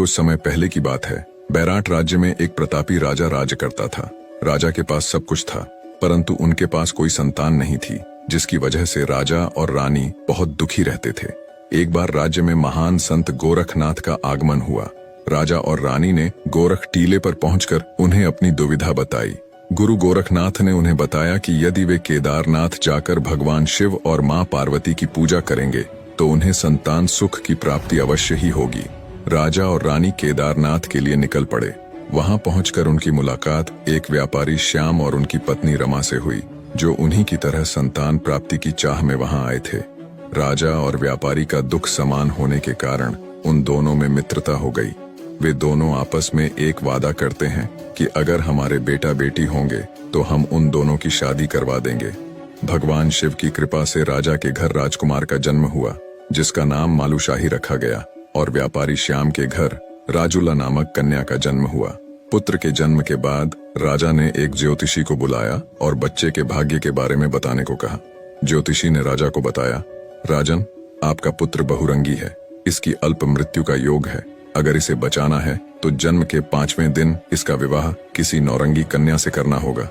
कुछ समय पहले की बात है। बैराट राज्य में एक प्रतापी राजा राज्य करता था। राजा के पास सब कुछ था, परंतु उनके पास कोई संतान नहीं थी, जिसकी वजह से राजा और रानी बहुत दुखी रहते थे। एक बार राज्य में महान संत गोरखनाथ का आगमन हुआ। राजा और रानी ने गोरख टीले पर पहुंचकर उन्हें अपनी दुविधा बताई। गुरु गोरखनाथ ने उन्हें बताया कि यदि वे केदारनाथ जाकर भगवान शिव और मां पार्वती की पूजा करेंगे तो उन्हें संतान सुख की प्राप्ति अवश्य ही होगी। राजा और रानी केदारनाथ के लिए निकल पड़े। वहां पहुंचकर उनकी मुलाकात एक व्यापारी श्याम और उनकी पत्नी रमा से हुई, जो उन्हीं की तरह संतान प्राप्ति की चाह में वहां आए थे। राजा और व्यापारी का दुख समान होने के कारण उन दोनों में मित्रता हो गई। वे दोनों आपस में एक वादा करते हैं कि अगर हमारे बेटा बेटी होंगे तो हम उन दोनों की शादी करवा देंगे। भगवान शिव की कृपा से राजा के घर राजकुमार का जन्म हुआ, जिसका नाम मालूशाही रखा गया, और व्यापारी श्याम के घर राजुला नामक कन्या का जन्म हुआ। पुत्र के जन्म के बाद राजा ने एक ज्योतिषी को बुलाया और बच्चे के भाग्य के बारे में बताने को कहा। ज्योतिषी ने राजा को बताया, राजन, आपका पुत्र बहुरंगी है, इसकी अल्प मृत्यु का योग है। अगर इसे बचाना है तो जन्म के 5वें दिन इसका विवाह किसी नौरंगी कन्या से करना होगा।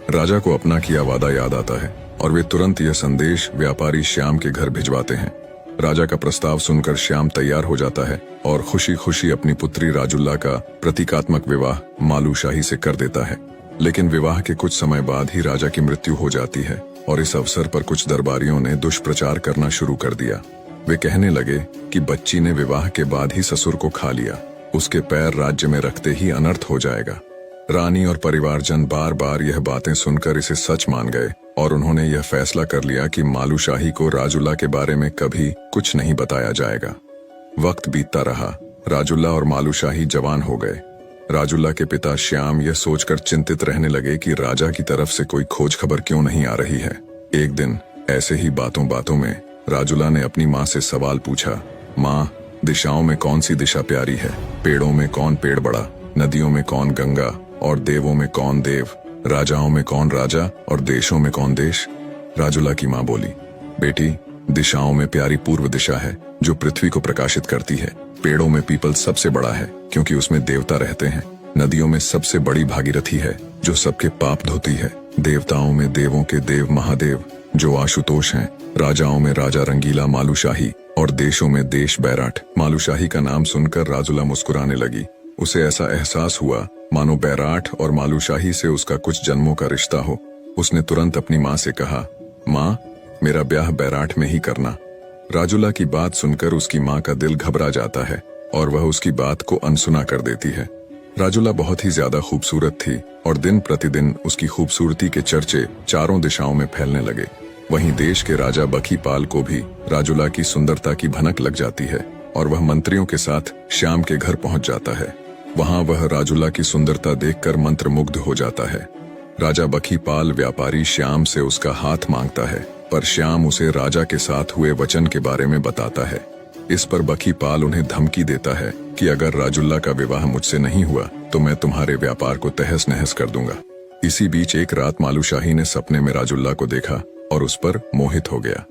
राजा को अपना किया वादा याद आता है और वे तुरंत यह संदेश व्यापारी श्याम के घर भिजवाते हैं। राजा का प्रस्ताव सुनकर श्याम तैयार हो जाता है और खुशी खुशी अपनी पुत्री राजुल्ला का प्रतीकात्मक विवाह मालूशाही से कर देता है। लेकिन विवाह के कुछ समय बाद ही राजा की मृत्यु हो जाती है और इस अवसर पर कुछ दरबारियों ने दुष्प्रचार करना शुरू कर दिया। वे कहने लगे कि बच्ची ने विवाह के बाद ही ससुर को खा लिया, उसके पैर राज्य में रखते ही अनर्थ हो जाएगा। रानी और परिवारजन बार बार यह बातें सुनकर इसे सच मान गए और उन्होंने यह फैसला कर लिया कि मालूशाही को राजुल्ला के बारे में कभी कुछ नहीं बताया जाएगा। वक्त बीतता रहा, राजुल्ला और मालूशाही जवान हो गए। राजुल्ला के पिता श्याम यह सोचकर चिंतित रहने लगे कि राजा की तरफ से कोई खोज खबर क्यों नहीं आ रही है। एक दिन ऐसे ही बातों बातों में राजुल्ला ने अपनी माँ से सवाल पूछा, माँ, दिशाओं में कौन सी दिशा प्यारी है? पेड़ों में कौन पेड़ बड़ा? नदियों में कौन गंगा और देवों में कौन देव? राजाओं में कौन राजा और देशों में कौन देश? राजुल्ला की माँ बोली, बेटी, दिशाओं में प्यारी पूर्व दिशा है जो पृथ्वी को प्रकाशित करती है। पेड़ों में पीपल सबसे बड़ा है क्योंकि उसमें देवता रहते हैं। नदियों में सबसे बड़ी भागीरथी है जो सबके पाप धोती है। देवताओं में देवों के देव महादेव जो आशुतोष हैं। राजाओं में राजा रंगीला मालूशाही और देशों में देश बैराट। मालूशाही का नाम सुनकर राजुल्ला मुस्कुराने लगी। उसे ऐसा एहसास हुआ मानो बैराट और मालूशाही से उसका कुछ जन्मों का रिश्ता हो। उसने तुरंत अपनी माँ से कहा, माँ, मेरा ब्याह बैराट में ही करना। राजुल्ला की बात सुनकर उसकी माँ का दिल घबरा जाता है और वह उसकी बात को अनसुना कर देती है। राजुल्ला बहुत ही ज्यादा खूबसूरत थी और दिन प्रतिदिन उसकी खूबसूरती के चर्चे चारों दिशाओं में फैलने लगे। वहीं देश के राजा बखीपाल को भी राजुल्ला की सुंदरता की भनक लग जाती है और वह मंत्रियों के साथ श्याम के घर पहुंच जाता है। वहां वह राजुल्ला की सुंदरता देखकर मंत्रमुग्ध हो जाता है। राजा बखीपाल व्यापारी श्याम से उसका हाथ मांगता है, पर श्याम उसे राजा के साथ हुए वचन के बारे में बताता है। इस पर बखीपाल उन्हें धमकी देता है कि अगर राजुल्ला का विवाह मुझसे नहीं हुआ तो मैं तुम्हारे व्यापार को तहस नहस कर दूंगा। इसी बीच एक रात मालूशाही ने सपने में राजुल्ला को देखा और उस पर मोहित हो गया।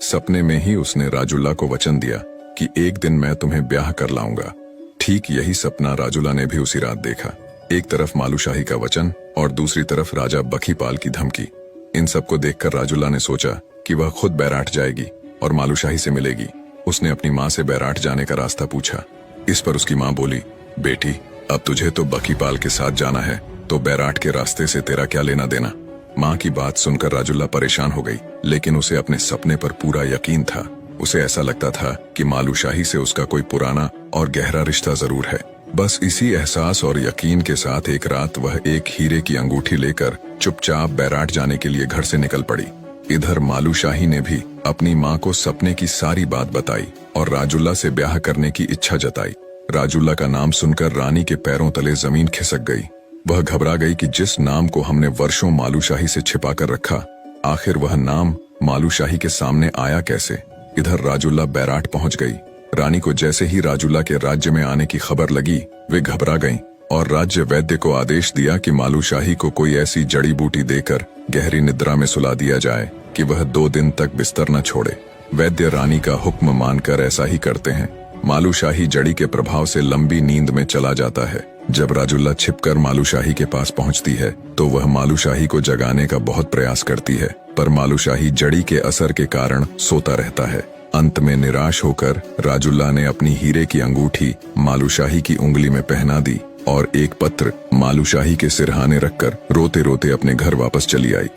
सपने में ही उसने राजुल्ला को वचन दिया कि एक दिन मैं तुम्हें ब्याह कर लाऊंगा। ठीक यही सपना राजुल्ला ने भी उसी रात देखा। एक तरफ मालूशाही का वचन और दूसरी तरफ राजा बखीपाल की धमकी। इन सबको देखकर राजुल्ला ने सोचा कि वह खुद बैराट जाएगी और मालूशाही से मिलेगी। उसने अपनी माँ से बैराट जाने का रास्ता पूछा। इस पर उसकी माँ बोली, बेटी, अब तुझे तो बखीपाल के साथ जाना है, तो बैराट के रास्ते से तेरा क्या लेना देना? माँ की बात सुनकर राजुल्ला परेशान हो गई, लेकिन उसे अपने सपने पर पूरा यकीन था। उसे ऐसा लगता था कि मालूशाही से उसका कोई पुराना और गहरा रिश्ता जरूर है। बस इसी एहसास और यकीन के साथ एक रात वह एक हीरे की अंगूठी लेकर चुपचाप बैराट जाने के लिए घर से निकल पड़ी। इधर मालूशाही ने भी अपनी माँ को सपने की सारी बात बताई और राजुल्ला से ब्याह करने की इच्छा जताई। राजुल्ला का नाम सुनकर रानी के पैरों तले जमीन खिसक गई। वह घबरा गई कि जिस नाम को हमने वर्षों मालूशाही से छिपा कर रखा, आखिर वह नाम मालूशाही के सामने आया कैसे? इधर राजुल्ला बैराट पहुंच गई। रानी को जैसे ही राजुल्ला के राज्य में आने की खबर लगी, वे घबरा गईं और राज्य वैद्य को आदेश दिया कि मालूशाही को कोई ऐसी जड़ी बूटी देकर गहरी निद्रा में सुला दिया जाए कि वह 2 दिन तक बिस्तर न छोड़े। वैद्य रानी का हुक्म मानकर ऐसा ही करते हैं। मालूशाही जड़ी के प्रभाव से लंबी नींद में चला जाता है। जब राजुल्ला छिपकर मालूशाही के पास पहुंचती है तो वह मालूशाही को जगाने का बहुत प्रयास करती है, पर मालूशाही जड़ी के असर के कारण सोता रहता है। अंत में निराश होकर राजुल्ला ने अपनी हीरे की अंगूठी मालूशाही की उंगली में पहना दी और एक पत्र मालूशाही के सिरहाने रखकर रोते रोते अपने घर वापस चली आई।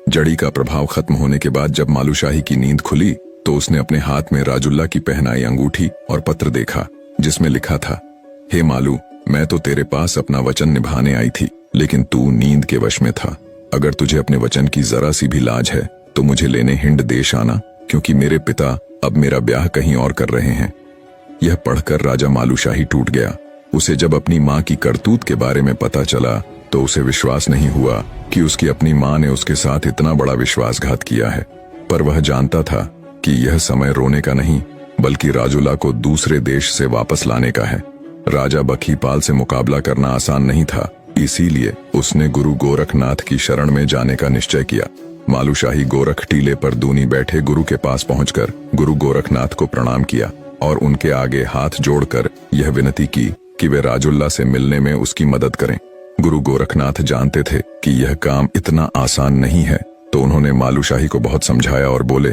जड़ी का प्रभाव खत्म होने के बाद जब मालूशाही की नींद खुली तो उसने अपने हाथ में राजुल्ला की पहनाई अंगूठी और पत्र देखा, जिसमें लिखा था, हे मालू, मैं तो तेरे पास अपना वचन निभाने आई थी, लेकिन तू नींद के वश में था। अगर तुझे अपने वचन की जरा सी भी लाज है तो मुझे लेने हिंद देश आना, क्योंकि मेरे पिता अब मेरा ब्याह कहीं और कर रहे हैं। यह पढ़कर राजा मालूशाही टूट गया। उसे जब अपनी माँ की करतूत के बारे में पता चला तो उसे विश्वास नहीं हुआ कि उसकी अपनी माँ ने उसके साथ इतना बड़ा विश्वासघात किया है। पर वह जानता था कि यह समय रोने का नहीं, बल्कि राजुला को दूसरे देश से वापस लाने का है। राजा बखीपाल से मुकाबला करना आसान नहीं था, इसीलिए उसने गुरु गोरखनाथ की शरण में जाने का निश्चय किया। मालूशाही गोरख टीले पर दूनी बैठे गुरु के पास पहुंचकर गुरु गोरखनाथ को प्रणाम किया और उनके आगे हाथ जोड़कर यह विनती की कि वे राजुल्ला से मिलने में उसकी मदद करें। गुरु गोरखनाथ जानते थे कि यह काम इतना आसान नहीं है, तो उन्होंने मालूशाही को बहुत समझाया और बोले,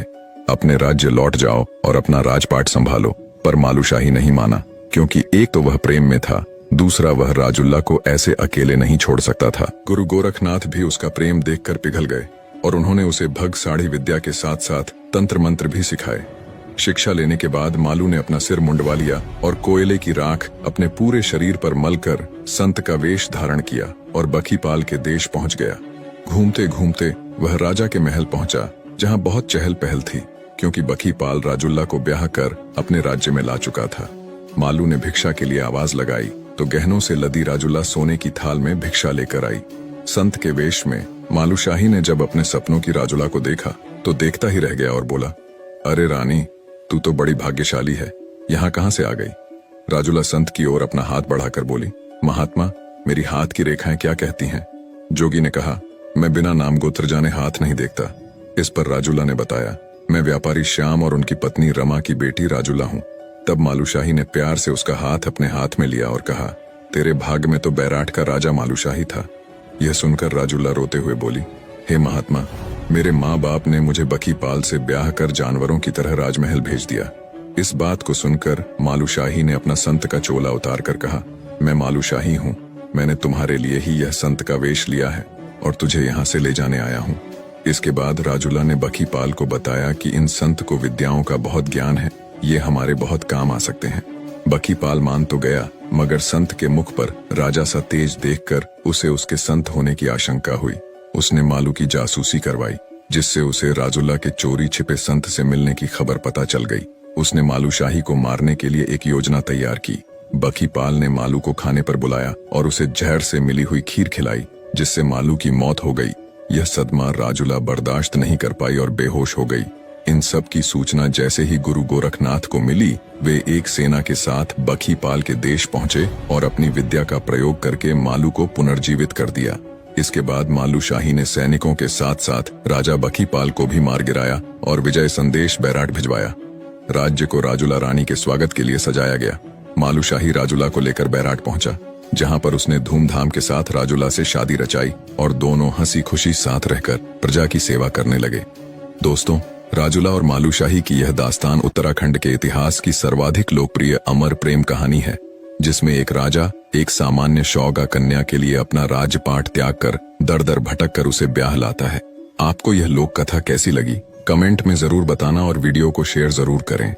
अपने राज्य लौट जाओ और अपना राजपाट संभालो। पर मालूशाही नहीं माना, क्योंकि एक तो वह प्रेम में था, दूसरा वह राजुल्ला को ऐसे अकेले नहीं छोड़ सकता था। गुरु गोरखनाथ भी उसका प्रेम देखकर पिघल गए और उन्होंने उसे भग साड़ी विद्या के साथ साथ तंत्र मंत्र भी सिखाए। शिक्षा लेने के बाद मालू ने अपना सिर मुंडवा लिया और कोयले की राख अपने पूरे शरीर पर मलकर संत का वेश धारण किया और बखीपाल के देश पहुंच गया। घूमते घूमते वह राजा के महल पहुंचा, जहां बहुत चहल पहल थी, क्योंकि बखीपाल राजुल्ला को ब्याह कर अपने राज्य में ला चुका था। मालू ने भिक्षा के लिए आवाज लगाई तो गहनों से लदी राजुल्ला सोने की थाल में भिक्षा लेकर आई। संत के वेश में मालूशाही ने जब अपने सपनों की राजुला को देखा तो देखता ही रह गया और बोला, अरे रानी, तू तो बड़ी भाग्यशाली है, यहाँ कहाँ से आ गई? राजुला संत की ओर अपना हाथ बढ़ाकर बोली, महात्मा, मेरी हाथ की रेखाएं क्या कहती हैं? जोगी ने कहा, मैं बिना नाम गोत्र जाने हाथ नहीं देखता। इस पर राजुला ने बताया, मैं व्यापारी श्याम और उनकी पत्नी रमा की बेटी राजुला हूँ। तब मालूशाही ने प्यार से उसका हाथ अपने हाथ में लिया और कहा, तेरे भाग्य में तो बैराट का राजा मालूशाही था। यह सुनकर राजुला रोते हुए बोली, हे महात्मा, मेरे माँ बाप ने मुझे बखीपाल से ब्याह कर जानवरों की तरह राजमहल भेज दिया। इस बात को सुनकर मालूशाही ने अपना संत का चोला उतार कर कहा, मैं मालूशाही हूँ, मैंने तुम्हारे लिए ही यह संत का वेश लिया है और तुझे यहाँ से ले जाने आया हूँ। इसके बाद राजुला ने बखीपाल को बताया कि इन संत को विद्याओं का बहुत ज्ञान है, ये हमारे बहुत काम आ सकते हैं। बखीपाल मान तो गया, मगर संत के मुख पर राजा सा तेज देखकर उसे उसके संत होने की आशंका हुई। उसने मालू की जासूसी करवाई, जिससे उसे राजुल्ला के चोरी छिपे संत से मिलने की खबर पता चल गई। उसने मालूशाही को मारने के लिए एक योजना तैयार की। बखीपाल ने मालू को खाने पर बुलाया और उसे जहर से मिली हुई खीर खिलाई, जिससे मालू की मौत हो गई। यह सदमा राजुला बर्दाश्त नहीं कर पाई और बेहोश हो गई। इन सब की सूचना जैसे ही गुरु गोरखनाथ को मिली, वे एक सेना के साथ बखीपाल के देश पहुंचे और अपनी विद्या का प्रयोग करके मालू को पुनर्जीवित कर दिया। इसके बाद मालूशाही ने सैनिकों के साथ साथ राजा बखीपाल को भी मार गिराया और विजय संदेश बैराट भिजवाया। राज्य को राजुला रानी के स्वागत के लिए सजाया गया। मालूशाही राजुला को लेकर बैराट पहुंचा, जहां पर उसने धूमधाम के साथ राजुला से शादी रचाई और दोनों हंसी खुशी साथ रहकर प्रजा की सेवा करने लगे। दोस्तों, राजुला और मालूशाही की यह दास्तान उत्तराखंड के इतिहास की सर्वाधिक लोकप्रिय अमर प्रेम कहानी है, जिसमें एक राजा एक सामान्य शौगा कन्या के लिए अपना राजपाट त्याग कर दर दर भटक कर उसे ब्याह लाता है। आपको यह लोक कथा कैसी लगी? कमेंट में जरूर बताना और वीडियो को शेयर जरूर करें।